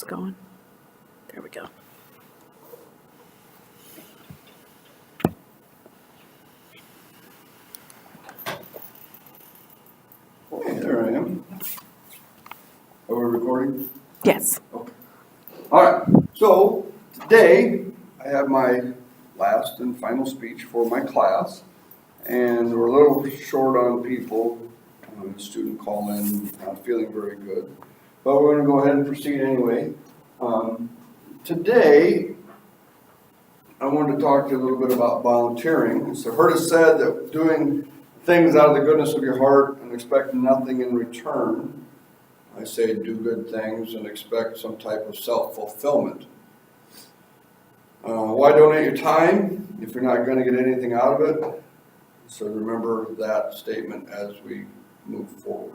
It's going. There we go. Okay, there I am. Are we recording? Yes. Okay. All right, so today I have my last and final speech for my class, and we're a little short on people. A student called in, not feeling very good, but we're going to go ahead and proceed anyway. Today, I wanted to talk to you a little bit about volunteering. So, heard it said that doing things out of the goodness of your heart and expect nothing in return. I say do good things and expect some type of self-fulfillment. Why donate your time if you're not going to get anything out of it? So remember that statement as we move forward.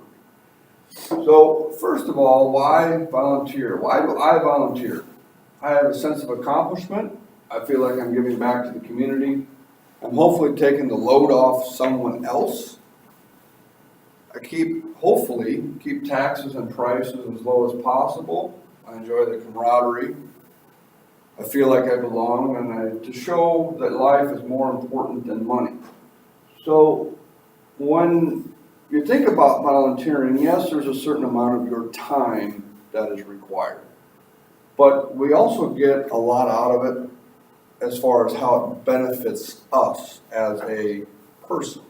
So first of all, why volunteer? Why do I volunteer? I have a sense of accomplishment. I feel like I'm giving back to the community. I'm hopefully taking the load off someone else. I hopefully keep taxes and prices as low as possible. I enjoy the camaraderie. I feel like I belong, and to show that life is more important than money. So when you think about volunteering, yes, there's a certain amount of your time that is required. But we also get a lot out of it as far as how it benefits us as a person.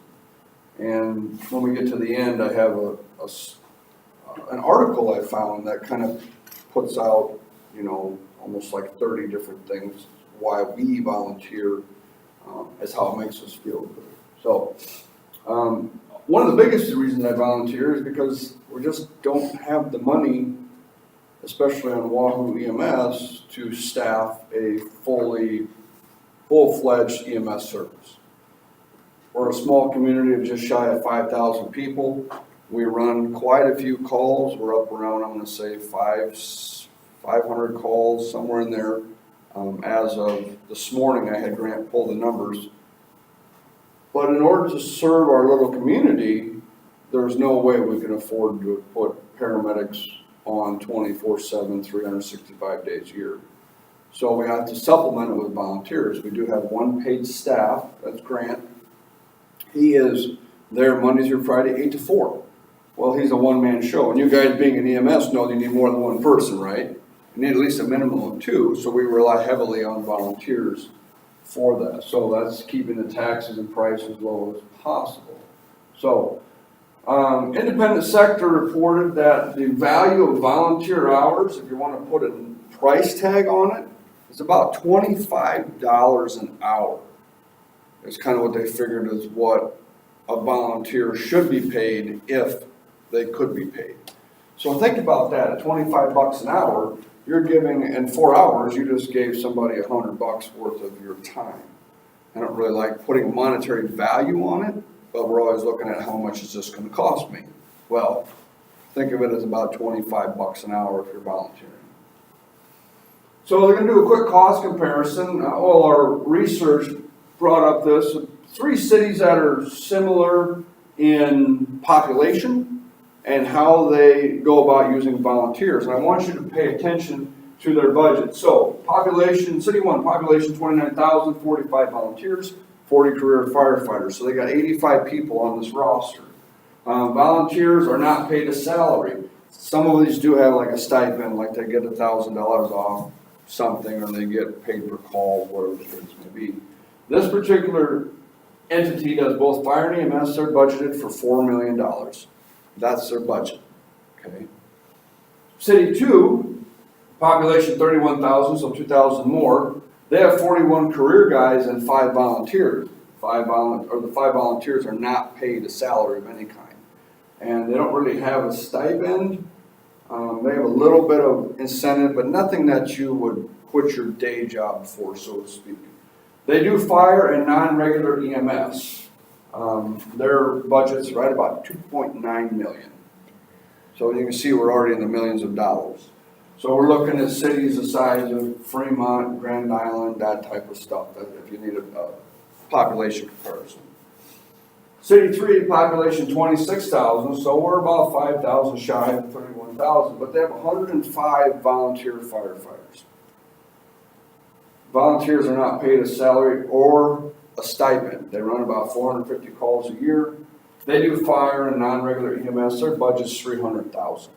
And when we get to the end, I have an article I found that kind of puts out, almost like 30 different things why we volunteer as how it makes us feel good. So one of the biggest reasons I volunteer is because we just don't have the money, especially on Wahoo EMS, to staff a full-fledged EMS service. We're a small community of just shy of 5,000 people. We run quite a few calls. We're up around, I'm going to say, 500 calls, somewhere in there. As of this morning, I had Grant pull the numbers. But in order to serve our little community, there's no way we can afford to put paramedics on 24/7, 365 days a year. So we have to supplement it with volunteers. We do have one paid staff, that's Grant. He is there Monday through Friday, 8 to 4. Well, he's a one-man show. And you guys being an EMS know you need more than one person, right? You need at least a minimum of 2, so we rely heavily on volunteers for that. So that's keeping the taxes and prices as low as possible. So independent sector reported that the value of volunteer hours, if you want to put a price tag on it, is about $25 an hour. It's kind of what they figured is what a volunteer should be paid if they could be paid. So think about that. At $25 an hour, you're giving, in 4 hours, you just gave somebody $100 worth of your time. I don't really like putting a monetary value on it, but we're always looking at how much is this going to cost me. Well, think of it as about $25 an hour if you're volunteering. So they're going to do a quick cost comparison. All our research brought up this. 3 cities that are similar in population and how they go about using volunteers. And I want you to pay attention to their budget. So population, city 1, population 29,000, 45 volunteers, 40 career firefighters. So they got 85 people on this roster. Volunteers are not paid a salary. Some of these do have like a stipend, like they get $1,000 off something, or they get paid per call, whatever the case may be. This particular entity does both fire and EMS. They're budgeted for $4 million. That's their budget. Okay. City 2, population 31,000, so 2,000 more. They have 41 career guys and 5 volunteers. The 5 volunteers are not paid a salary of any kind, and they don't really have a stipend. They have a little bit of incentive, but nothing that you would quit your day job for, so to speak. They do fire and non-regular EMS. Their budget's right about $2.9 million. So you can see we're already in the millions of dollars. So we're looking at cities the size of Fremont, Grand Island, that type of stuff, if you need a population comparison. City 3, population 26,000, so we're about 5,000 shy of 31,000, but they have 105 volunteer firefighters. Volunteers are not paid a salary or a stipend. They run about 450 calls a year. They do fire and non-regular EMS. Their budget's $300,000.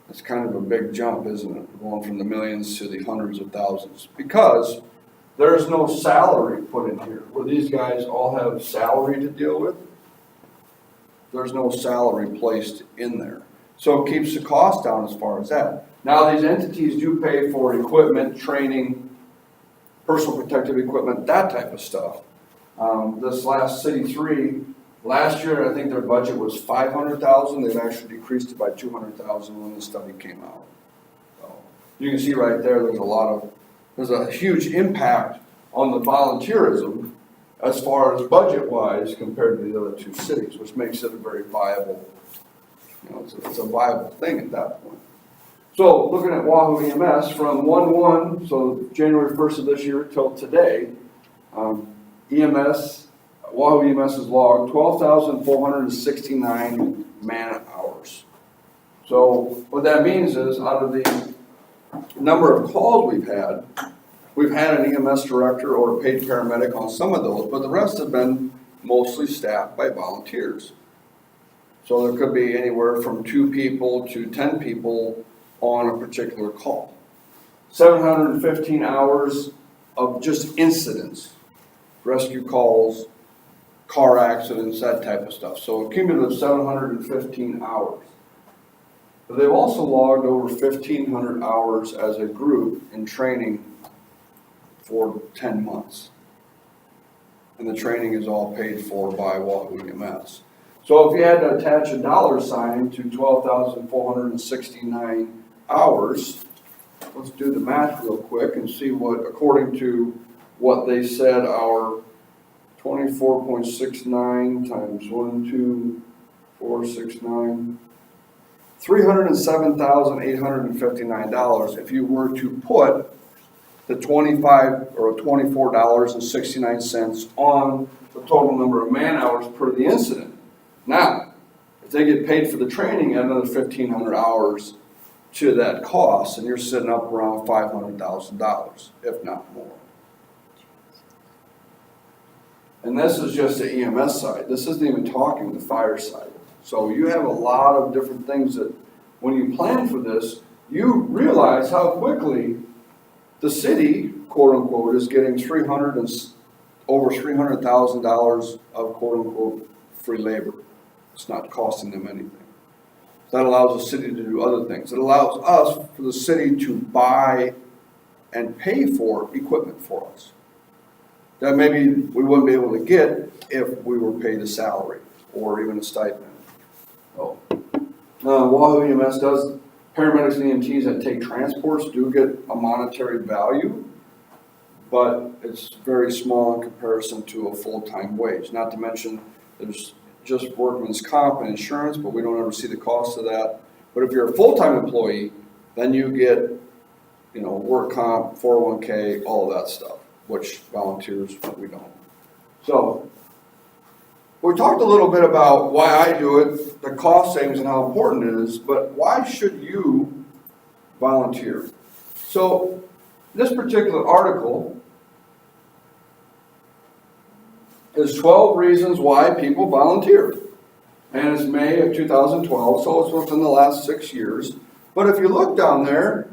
It's kind of a big jump, isn't it? Going from the millions to the hundreds of thousands. Because there's no salary put in here. Where these guys all have salary to deal with, there's no salary placed in there. So it keeps the cost down as far as that. Now these entities do pay for equipment, training, personal protective equipment, that type of stuff. This last City 3, last year I think their budget was $500,000. They've actually decreased it by $200,000 when the study came out. So you can see right there, there's a huge impact on the volunteerism as far as budget-wise compared to the other two cities, which makes it a very viable, it's a viable thing at that point. So looking at Wahoo EMS from 1/1, so January 1st of this year till today, Wahoo EMS has logged 12,469 man hours. So what that means is out of the number of calls we've had an EMS director or a paid paramedic on some of those, but the rest have been mostly staffed by volunteers. So there could be anywhere from 2 people to 10 people on a particular call. 715 hours of just incidents, rescue calls, car accidents, that type of stuff. So a cumulative 715 hours. But they've also logged over 1,500 hours as a group in training for 10 months. And the training is all paid for by Wahoo EMS. So if you had to attach a dollar sign to 12,469 hours, let's do the math real quick and see what, according to what they said, our 24.69 times 12469, $307,859 if you were to put the $25 or $24.69 on the total number of man hours per the incident. Now, if they get paid for the training, add another 1,500 hours to that cost, and you're sitting up around $500,000, if not more. And this is just the EMS side. This isn't even talking the fire side. So you have a lot of different things that, when you plan for this, you realize how quickly the city, quote unquote, is getting over $300,000 of quote unquote free labor. It's not costing them anything. That allows the city to do other things. It allows us, for the city, to buy and pay for equipment for us that maybe we wouldn't be able to get if we were paid a salary or even a stipend. So, Wahoo EMS does, paramedics and EMTs that take transports do get a monetary value, but it's very small in comparison to a full-time wage. Not to mention, there's just workman's comp and insurance, but we don't ever see the cost of that. But if you're a full-time employee, then you get, work comp, 401k, all of that stuff, which volunteers, we don't. So, we talked a little bit about why I do it, the cost savings and how important it is, but why should you volunteer? So, this particular article is 12 reasons why people volunteer. And it's May of 2012, so it's within the last 6 years. But if you look down there,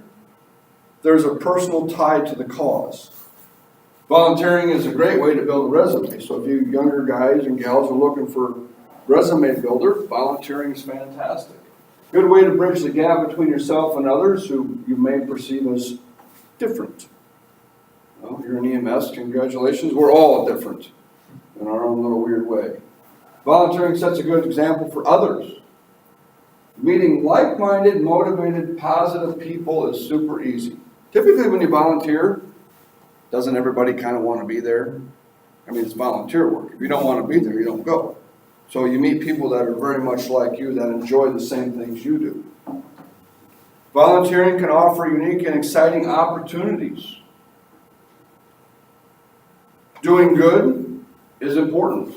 there's a personal tie to the cause. Volunteering is a great way to build a resume. So if you younger guys and gals are looking for resume builder, volunteering is fantastic. Good way to bridge the gap between yourself and others who you may perceive as different. Well, you're an EMS, congratulations. We're all different in our own little weird way. Volunteering sets a good example for others. Meeting like-minded, motivated, positive people is super easy. Typically when you volunteer, doesn't everybody kind of want to be there? I mean, it's volunteer work. If you don't want to be there, you don't go. So you meet people that are very much like you, that enjoy the same things you do. Volunteering can offer unique and exciting opportunities. Doing good is important.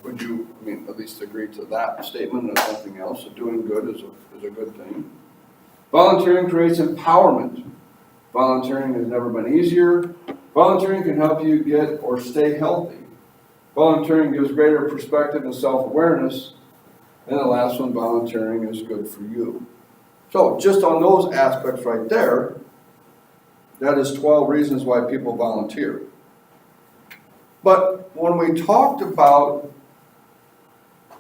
Would you, at least agree to that statement, if nothing else, that doing good is a good thing? Volunteering creates empowerment. Volunteering has never been easier. Volunteering can help you get or stay healthy. Volunteering gives greater perspective and self-awareness. And the last one, volunteering is good for you. So just on those aspects right there, that is 12 reasons why people volunteer. But when we talked about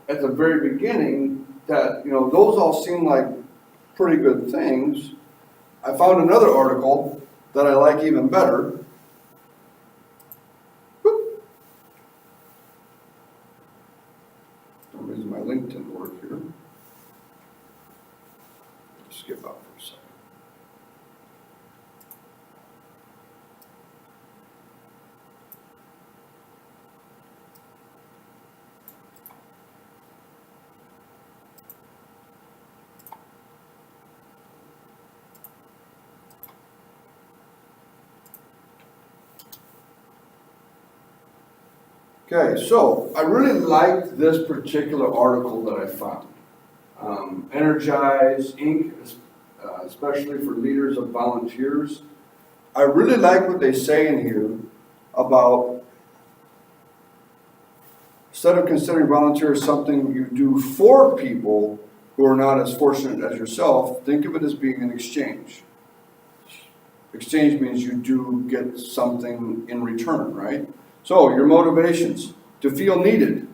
at the very beginning that, those all seem like pretty good things, I found another article that I like even better. For some reason my link didn't work here. Skip out for a second. Okay, so I really liked this particular article that I found. Energize Inc., especially for leaders of volunteers. I really like what they say in here about, instead of considering volunteers something you do for people who are not as fortunate as yourself, think of it as being an exchange. Exchange means you do get something in return, right? So your motivations: to feel needed.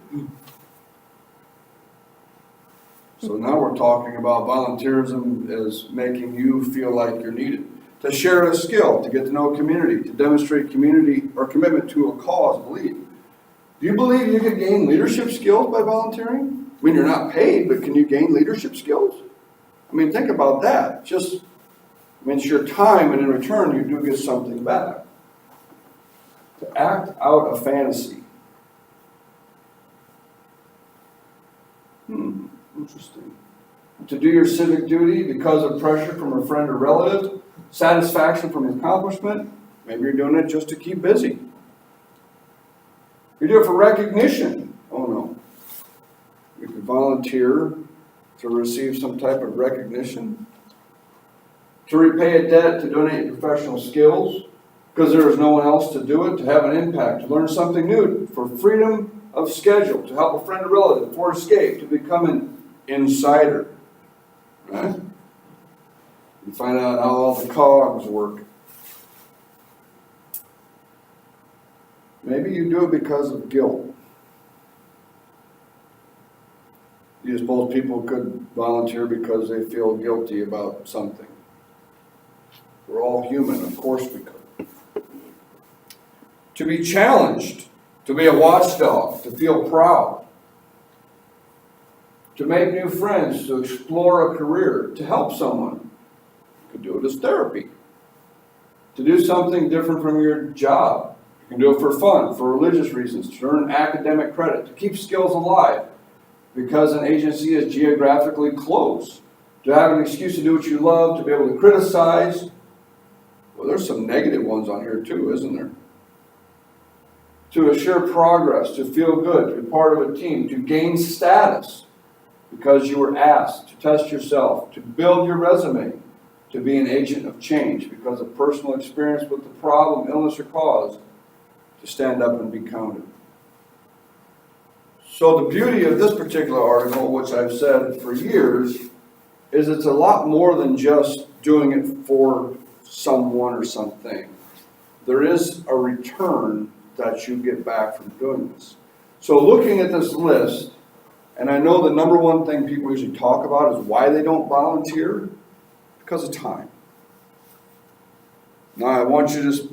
So now we're talking about volunteerism as making you feel like you're needed. To share a skill, to get to know a community, to demonstrate community or commitment to a cause, belief. Do you believe you can gain leadership skills by volunteering? You're not paid, but can you gain leadership skills? Think about that. It's your time, and in return, you do get something back. To act out a fantasy. Interesting. To do your civic duty because of pressure from a friend or relative, satisfaction from accomplishment. Maybe you're doing it just to keep busy. You do it for recognition. Oh no. You could volunteer to receive some type of recognition. To repay a debt, to donate your professional skills because there is no one else to do it, to have an impact, to learn something new, for freedom of schedule, to help a friend or relative, for escape, to become an insider. Right? You find out how all the cogs work. Maybe you do it because of guilt. You suppose people could volunteer because they feel guilty about something. We're all human, of course we could. To be challenged, to be a watchdog, to feel proud, to make new friends, to explore a career, to help someone. You could do it as therapy. To do something different from your job. You can do it for fun, for religious reasons, to earn academic credit, to keep skills alive because an agency is geographically close, to have an excuse to do what you love, to be able to criticize. Well, there's some negative ones on here too, isn't there? To assure progress, to feel good, to be part of a team, to gain status because you were asked, to test yourself, to build your resume, to be an agent of change because of personal experience with the problem, illness, or cause, to stand up and be counted. So the beauty of this particular article, which I've said for years, is it's a lot more than just doing it for someone or something. There is a return that you get back from doing this. So looking at this list, and I know the number one thing people usually talk about is why they don't volunteer, because of time. Now I want you to just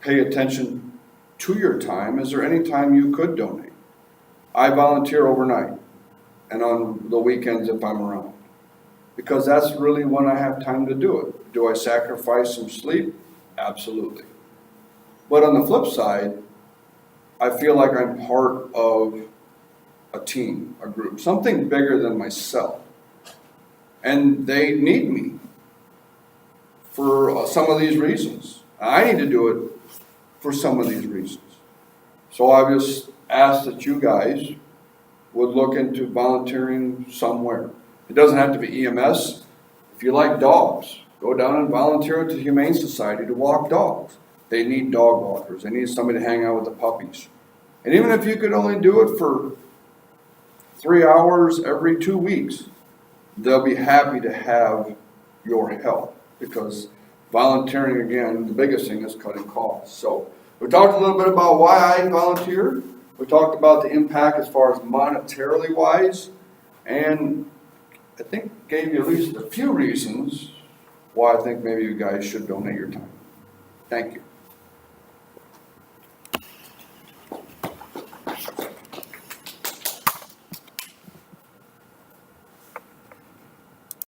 pay attention to your time. Is there any time you could donate? I volunteer overnight and on the weekends if I'm around, because that's really when I have time to do it. Do I sacrifice some sleep? Absolutely. But on the flip side, I feel like I'm part of a team, a group, something bigger than myself. And they need me for some of these reasons. I need to do it for some of these reasons. So I just ask that you guys would look into volunteering somewhere. It doesn't have to be EMS. If you like dogs, go down and volunteer at the Humane Society to walk dogs. They need dog walkers. They need somebody to hang out with the puppies. And even if you could only do it for 3 hours every 2 weeks, they'll be happy to have your help, because volunteering, again, the biggest thing is cutting costs. So we talked a little bit about why I volunteer. We talked about the impact as far as monetarily wise, and I think gave you at least a few reasons why I think maybe you guys should donate your time. Thank you.